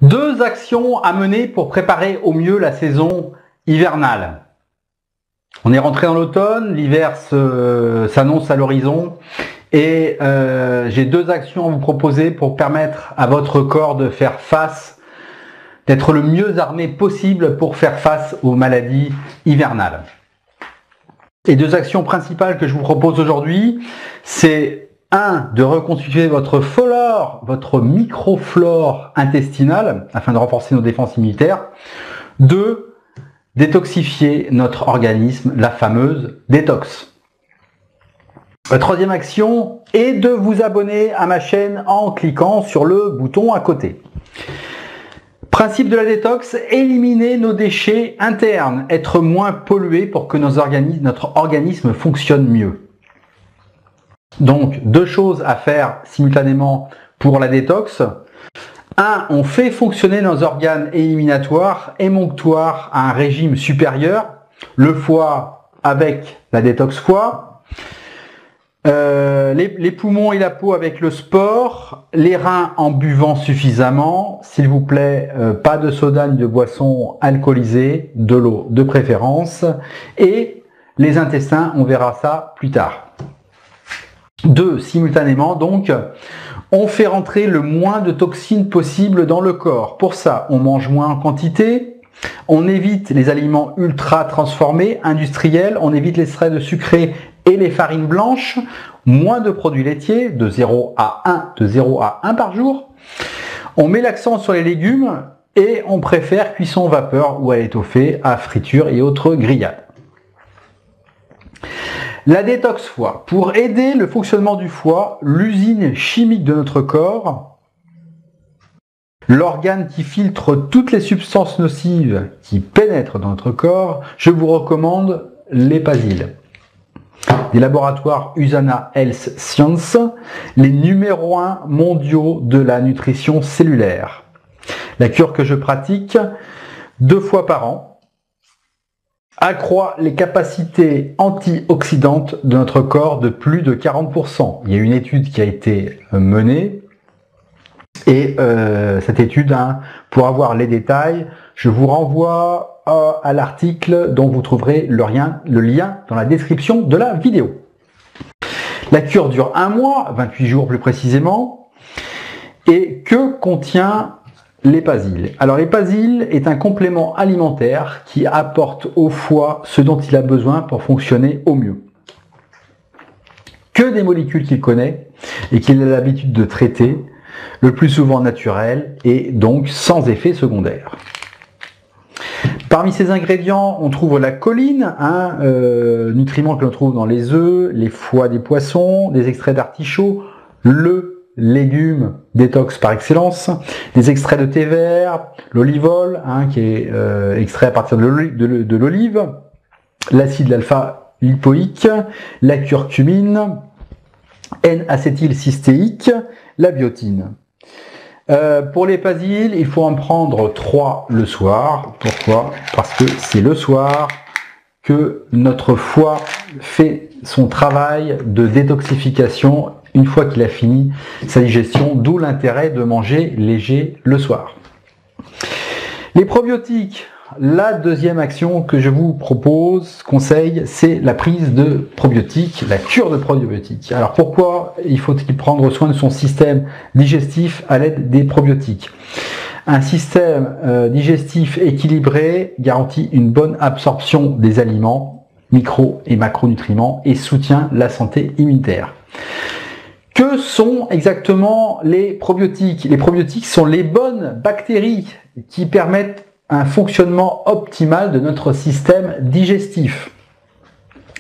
Deux actions à mener pour préparer au mieux la saison hivernale. On est rentré dans l'automne, l'hiver s'annonce à l'horizon et j'ai deux actions à vous proposer pour permettre à votre corps de faire face, d'être le mieux armé possible pour faire face aux maladies hivernales. Les deux actions principales que je vous propose aujourd'hui, c'est 1. De reconstituer votre flore, votre microflore intestinale afin de renforcer nos défenses immunitaires. 2. Détoxifier notre organisme, la fameuse détox. La troisième action est de vous abonner à ma chaîne en cliquant sur le bouton à côté. Principe de la détox, éliminer nos déchets internes, être moins pollué pour que notre organisme fonctionne mieux. Donc, deux choses à faire simultanément pour la détox. 1. On fait fonctionner nos organes éliminatoires, émonctoires à un régime supérieur. Le foie avec la détox foie. Les poumons et la peau avec le sport. Les reins en buvant suffisamment. S'il vous plaît, pas de soda ni de boisson alcoolisée, de l'eau de préférence. Et les intestins, on verra ça plus tard. 2. Simultanément, donc, on fait rentrer le moins de toxines possible dans le corps. Pour ça, on mange moins en quantité, on évite les aliments ultra transformés, industriels, on évite les extraits de sucrés et les farines blanches, moins de produits laitiers, de 0 à 1 par jour. On met l'accent sur les légumes et on préfère cuisson vapeur ou à l'étouffée, à friture et autres grillades. La détox foie. Pour aider le fonctionnement du foie, l'usine chimique de notre corps, l'organe qui filtre toutes les substances nocives qui pénètrent dans notre corps, je vous recommande l'Epazil. Des laboratoires USANA Health Science, les numéros 1 mondiaux de la nutrition cellulaire. La cure que je pratique 2 fois par an accroît les capacités antioxydantes de notre corps de plus de 40%. Il y a une étude qui a été menée et cette étude, pour avoir les détails, je vous renvoie à l'article dont vous trouverez le lien dans la description de la vidéo. La cure dure 1 mois, 28 jours plus précisément, et que contient l'Epazil. Alors l'Epazil est un complément alimentaire qui apporte au foie ce dont il a besoin pour fonctionner au mieux. Que des molécules qu'il connaît et qu'il a l'habitude de traiter, le plus souvent naturel et donc sans effet secondaire. Parmi ces ingrédients, on trouve la choline, nutriment que l'on trouve dans les œufs, les foies des poissons, des extraits d'artichaut, le légumes détox par excellence, des extraits de thé vert, l'olivol, qui est extrait à partir de l'olive, l'acide alpha-lipoïque, la curcumine, N-acétylcystéique, la biotine. Pour l'Epazil, il faut en prendre 3 le soir. Pourquoi? Parce que c'est le soir que notre foie fait son travail de détoxification une fois qu'il a fini sa digestion, d'où l'intérêt de manger léger le soir. Les probiotiques, la deuxième action que je vous conseille, c'est la prise de probiotiques, la cure de probiotiques. Alors pourquoi faut-il prendre soin de son système digestif à l'aide des probiotiques? Un système digestif équilibré garantit une bonne absorption des aliments, micro et macronutriments, et soutient la santé immunitaire. Que sont exactement les probiotiques? Les probiotiques sont les bonnes bactéries qui permettent un fonctionnement optimal de notre système digestif.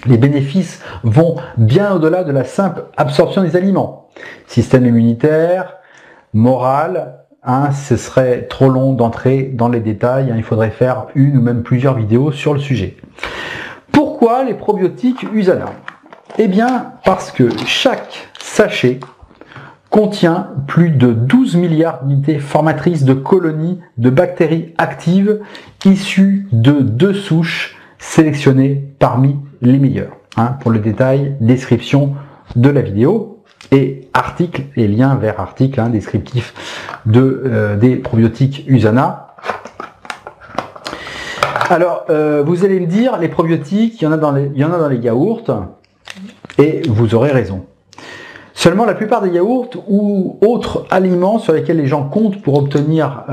Les bénéfices vont bien au-delà de la simple absorption des aliments. Système immunitaire, moral, ce serait trop long d'entrer dans les détails, il faudrait faire une ou même plusieurs vidéos sur le sujet. Pourquoi les probiotiques USANA? Eh bien, parce que chaque sachet contient plus de 12 milliards d'unités formatrices de colonies de bactéries actives issues de 2 souches sélectionnées parmi les meilleures. Pour le détail, description de la vidéo. Et article et lien vers article descriptif des probiotiques USANA. Alors, vous allez me dire, les probiotiques, il y en a dans les yaourts, et vous aurez raison. Seulement, la plupart des yaourts ou autres aliments sur lesquels les gens comptent pour obtenir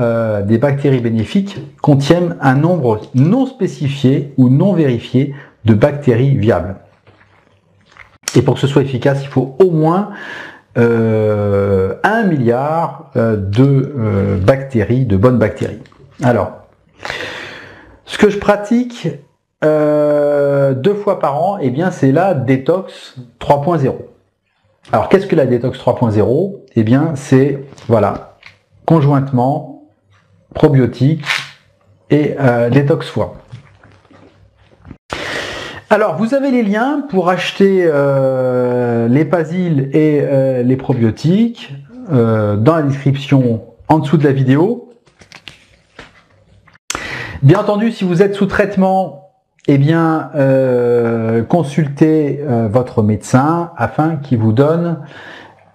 des bactéries bénéfiques contiennent un nombre non spécifié ou non vérifié de bactéries viables. Et pour que ce soit efficace, il faut au moins 1 milliard de bactéries, de bonnes bactéries. Alors, ce que je pratique 2 fois par an, eh bien, c'est la détox 3.0. Alors, qu'est-ce que la détox 3.0? Eh bien, c'est, voilà, conjointement, probiotiques et détox foie. Alors, vous avez les liens pour acheter les Pasil et les probiotiques dans la description en dessous de la vidéo. Bien entendu, si vous êtes sous traitement, eh bien, consultez votre médecin afin qu'il vous donne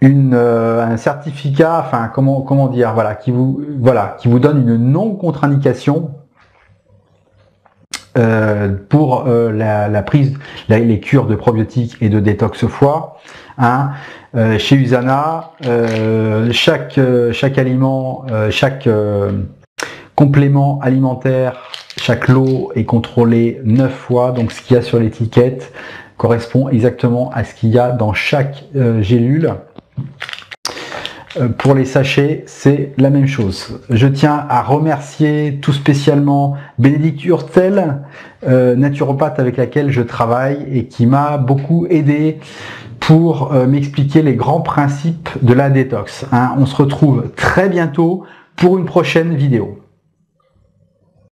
un certificat, enfin, comment dire, voilà, qui vous donne une non-contre-indication pour la prise, les cures de probiotiques et de détox foie. Chez USANA, chaque aliment, chaque complément alimentaire, chaque lot est contrôlé 9 fois, donc ce qu'il y a sur l'étiquette correspond exactement à ce qu'il y a dans chaque gélule. Pour les sachets, c'est la même chose. Je tiens à remercier tout spécialement Bénédicte Hurtel, naturopathe avec laquelle je travaille et qui m'a beaucoup aidé pour m'expliquer les grands principes de la détox. On se retrouve très bientôt pour une prochaine vidéo.